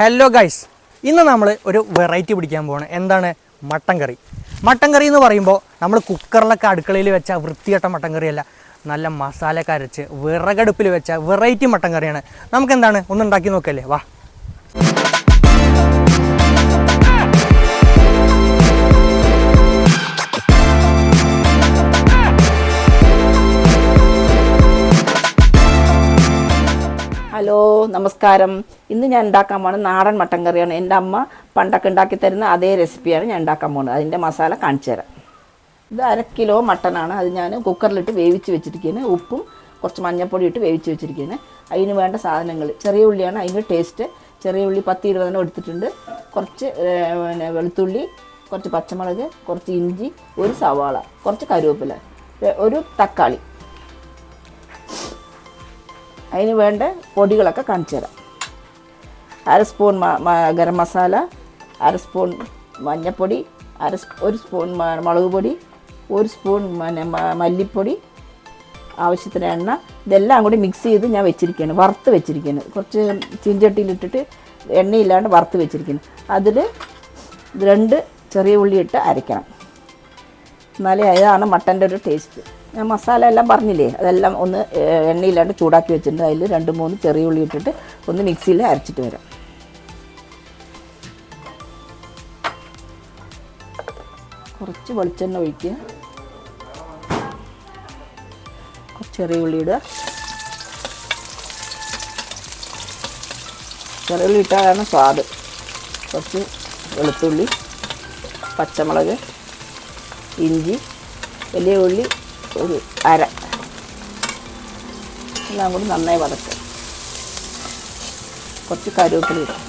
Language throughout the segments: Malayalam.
ഹലോ ഗൈസ്, ഇന്ന് നമ്മൾ ഒരു വെറൈറ്റി പിടിക്കാൻ പോവാണ്. എന്താണ്? മട്ടൻ കറി. മട്ടൻ കറി എന്ന് പറയുമ്പോൾ നമ്മൾ കുക്കറിലൊക്കെ അടുക്കളയിൽ വെച്ച വൃത്തികെട്ട മട്ടൻ കറിയല്ല, നല്ല മസാലയൊക്കെ അരച്ച് വിറകടുപ്പിൽ വെച്ച വെറൈറ്റി മട്ടൻ കറിയാണ്. നമുക്കെന്താണ് ഒന്ന് ഉണ്ടാക്കി നോക്കല്ലേ, വാ. ഹലോ, നമസ്കാരം. ഇന്ന് ഞാൻ ഉണ്ടാക്കാൻ പോകുന്നത് നാടൻ മട്ടൻ കറിയാണ്. എൻ്റെ അമ്മ പണ്ടൊക്കെ ഉണ്ടാക്കി തരുന്ന അതേ റെസിപ്പിയാണ് ഞാൻ ഉണ്ടാക്കാൻ പോകുന്നത്. അതിൻ്റെ മസാല കാണിച്ചു തരാം. ഇത് 1/2 കിലോ മട്ടനാണ്. അത് ഞാൻ കുക്കറിലിട്ട് വേവിച്ച് വെച്ചിരിക്കുകയാണ്. ഉപ്പും കുറച്ച് മഞ്ഞൾപ്പൊടി ഇട്ട് വേവിച്ച് വെച്ചിരിക്കുകയാണ്. അതിന് വേണ്ട സാധനങ്ങൾ: ചെറിയ ഉള്ളിയാണ് അതിൻ്റെ ടേസ്റ്റ്. ചെറിയ ഉള്ളി 10-20 എടുത്തിട്ടുണ്ട്. കുറച്ച് വെളുത്തുള്ളി, കുറച്ച് പച്ചമുളക്, കുറച്ച് ഇഞ്ചി, ഒരു സവാള, കുറച്ച് കറിവേപ്പില, ഒരു തക്കാളി. അതിന് വേണ്ട പൊടികളൊക്കെ കാണിച്ചു തരാം. 1/2 സ്പൂൺ ഗരം മസാല, 1/2 സ്പൂൺ മഞ്ഞൾപ്പൊടി, 1 സ്പൂൺ മുളക് പൊടി, 1 സ്പൂൺ മല്ലിപ്പൊടി, ആവശ്യത്തിന് എണ്ണ. ഇതെല്ലാം കൂടി മിക്സ് ചെയ്ത് ഞാൻ വെച്ചിരിക്കുകയാണ്, വറുത്ത് വെച്ചിരിക്കുകയാണ്. കുറച്ച് ചീഞ്ചട്ടിയിലിട്ടിട്ട് എണ്ണയില്ലാണ്ട് വറുത്ത് വെച്ചിരിക്കുന്നു. അതിൽ 2 ചെറിയ ഉള്ളി ഇട്ട് അരയ്ക്കണം. എന്നാലേ അതാണ് മട്ടൻ്റെ ഒരു ടേസ്റ്റ്. ഞാൻ മസാല എല്ലാം പറഞ്ഞില്ലേ, അതെല്ലാം ഒന്ന് എണ്ണയില്ലാണ്ട് ചൂടാക്കി വെച്ചിട്ടുണ്ട്. അതിൽ 2-3 ചെറിയ ഉള്ളി ഇട്ടിട്ട് ഒന്ന് മിക്സിയിൽ അരച്ചിട്ട് വരാം. കുറച്ച് വെളിച്ചെണ്ണ ഒഴിക്കുക, കുറച്ച് ചെറിയ ഉള്ളി ഇടുക. ചെറിയ ഉള്ളി ഇട്ടാലാണ് സ്വാദ്. കുറച്ച് വെളുത്തുള്ളി, പച്ചമുളക്, ഇഞ്ചി, വലിയ ഉള്ളി ഒരു അര, എല്ലാം കൂടി നന്നായി വതക്കുക. കുറച്ച് കറിവേപ്പില ഇടും.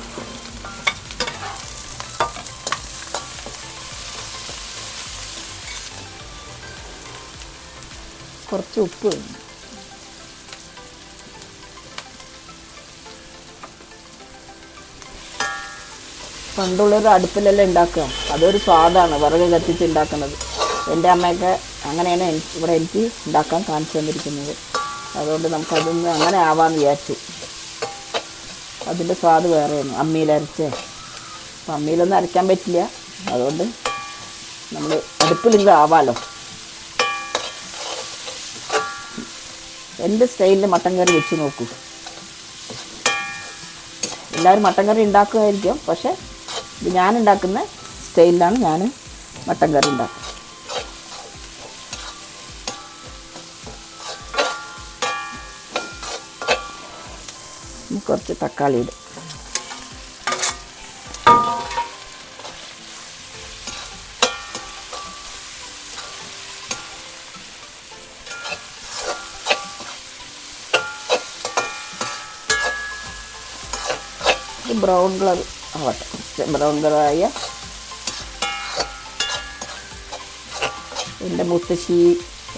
കുറച്ച് ഉപ്പ് ഇടും. പണ്ടുള്ളൊരു അടുപ്പിലെല്ലാം ഉണ്ടാക്കുക, അതൊരു സ്വാദാണ് വിറക് കത്തിച്ച് ഉണ്ടാക്കുന്നത്. എൻ്റെ അമ്മയൊക്കെ അങ്ങനെയാണ് എനിക്ക് ഉണ്ടാക്കാൻ കാണിച്ചു തന്നിരിക്കുന്നത്. അതുകൊണ്ട് നമുക്കതൊന്ന് അങ്ങനെ ആവാമെന്ന് വിചാരിച്ചു. അതിൻ്റെ സ്വാദ് വേറെയാണ് അമ്മിയിലരച്ചേ. അപ്പം അമ്മിയിലൊന്നും അരയ്ക്കാൻ പറ്റില്ല, അതുകൊണ്ട് നമ്മൾ അടുപ്പിലിങ്ങനെ ആവാമല്ലോ. എൻ്റെ സ്റ്റൈലിൽ മട്ടൻ കറി വെച്ച് നോക്കൂ. എല്ലാവരും മട്ടൻ കറി ഉണ്ടാക്കുമായിരിക്കും, പക്ഷേ ഇത് ഞാൻ ഉണ്ടാക്കുന്ന സ്റ്റൈലിലാണ് ഞാൻ മട്ടൻ കറി ഉണ്ടാക്കുക. കുറച്ച് തക്കാളി ഇടും. ബ്രൗൺ കളർ ആവട്ടെ. ബ്രൗൺ കളറായ എൻ്റെ മുത്തശ്ശി,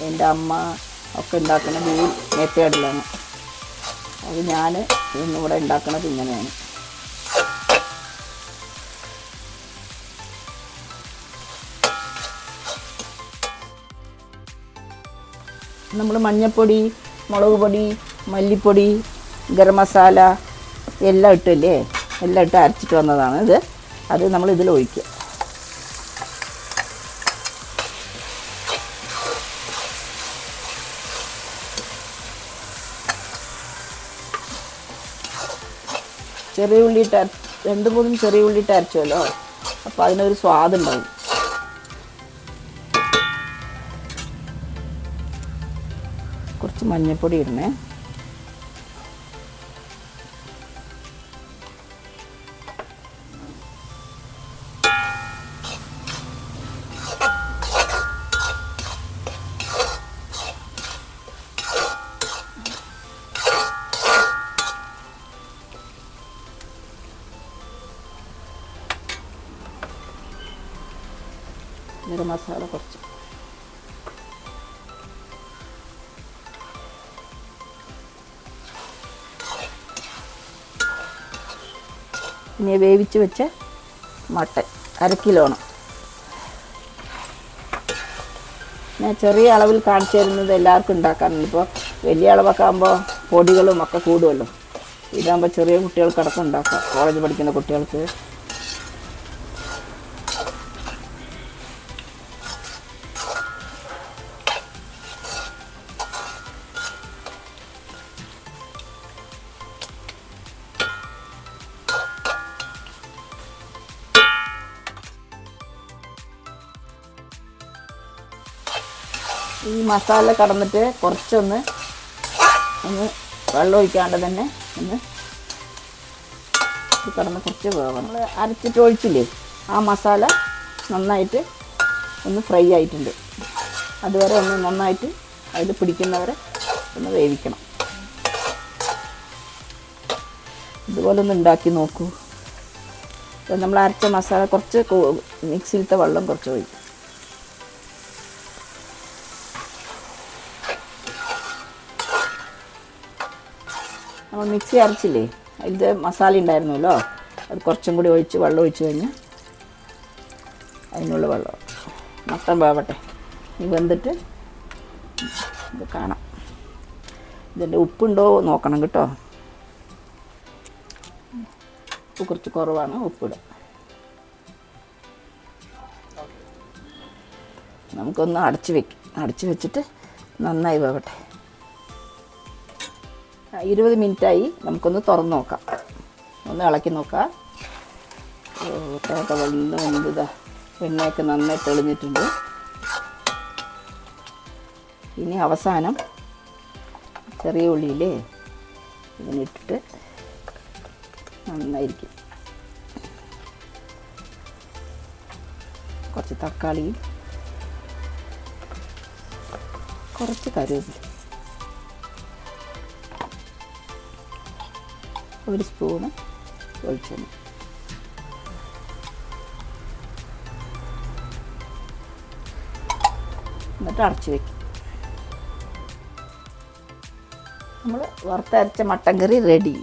എൻ്റെ അമ്മ ഒക്കെ ഉണ്ടാക്കുന്നത് ഈ മെത്തേഡിലാണ്. അത് ഞാൻ ഇന്നിവിടെ ഉണ്ടാക്കുന്നത് ഇങ്ങനെയാണ്. നമ്മൾ മഞ്ഞൾപ്പൊടി, മുളക് പൊടി, മല്ലിപ്പൊടി, ഗരം മസാല എല്ലാം ഇട്ടല്ലേ, എല്ലാം ഇട്ട് അരച്ചിട്ട് വന്നതാണ് ഇത്. അത് നമ്മൾ ഇതിൽ ഒഴിക്കുക. ചെറിയ ഉള്ളിയിട്ട് 2-3 ചെറിയ ഉള്ളിയിട്ട് അരച്ചുമല്ലോ, അപ്പോൾ അതിനൊരു സ്വാദുണ്ടാവും. കുറച്ച് മഞ്ഞൾപ്പൊടി ഇടണേ. ഗരം മസാല കുറച്ച്. പിന്നെ വേവിച്ച് വെച്ച മട്ടൻ 1/2 കിലോണ്. ഞാൻ ചെറിയ അളവിൽ കാണിച്ചു തരുന്നത് എല്ലാവർക്കും ഉണ്ടാക്കാറുണ്ട്. ഇപ്പോൾ വലിയ അളവൊക്കെ ആകുമ്പോൾ പൊടികളും ഒക്കെ കൂടുമല്ലോ. ഇതാകുമ്പോൾ ചെറിയ കുട്ടികൾക്കടക്കം ഉണ്ടാക്കാം, കോളേജ് പഠിക്കുന്ന കുട്ടികൾക്ക്. ഈ മസാല കടന്നിട്ട് കുറച്ചൊന്ന് വെള്ളം ഒഴിക്കാണ്ട് തന്നെ ഒന്ന് ഇത് കടന്ന് കുറച്ച് വേവണം. നമ്മൾ അരച്ചിട്ട് ഒഴിച്ചില്ലേ, ആ മസാല നന്നായിട്ട് ഒന്ന് ഫ്രൈ ആയിട്ടുണ്ട്. അതുവരെ ഒന്ന് നന്നായിട്ട് അതിൽ പിടിക്കുന്നവരെ ഒന്ന് വേവിക്കണം. ഇതുപോലെ ഒന്ന് ഉണ്ടാക്കി നോക്കൂ. നമ്മൾ അരച്ച മസാല കുറച്ച് മിക്സിയിലത്തെ വെള്ളം കുറച്ച് ഒഴിക്കും. നമ്മൾ മിക്സി അരച്ചില്ലേ, അതിൻ്റെ മസാല ഉണ്ടായിരുന്നല്ലോ, അത് കുറച്ചും കൂടി ഒഴിച്ച് വെള്ളം ഒഴിച്ച് കഴിഞ്ഞാൽ അതിനുള്ള വെള്ളം മൊത്തം വേവട്ടെ. ഇനി വെന്തിട്ട് ഇത് കാണാം. ഇതിൻ്റെ ഉപ്പുണ്ടോ നോക്കണം കേട്ടോ. ഉപ്പ് കുറച്ച് കുറവാണ്, ഉപ്പിടുക. നമുക്കൊന്ന് അടച്ച് വെച്ചിട്ട് നന്നായി വേവട്ടെ. 20 മിനിറ്റായി. നമുക്കൊന്ന് തുറന്ന് നോക്കാം, ഒന്ന് ഇളക്കി നോക്കാം. മുട്ടയൊക്കെ വെന്തതാ, എണ്ണയൊക്കെ നന്നായി തെളിഞ്ഞിട്ടുണ്ട്. ഇനി അവസാനം ചെറിയ ഉള്ളിയിലേ ഇതിനിട്ടിട്ട് നന്നായിരിക്കും. കുറച്ച് തക്കാളിയും കുറച്ച് കറിവേപ്പില, 1 സ്പൂണ് വെളിച്ചെണ്ണ. എന്നിട്ട് അടച്ച് വയ്ക്കും. നമ്മൾ വറുത്തരച്ച മട്ടൻ കറി റെഡി.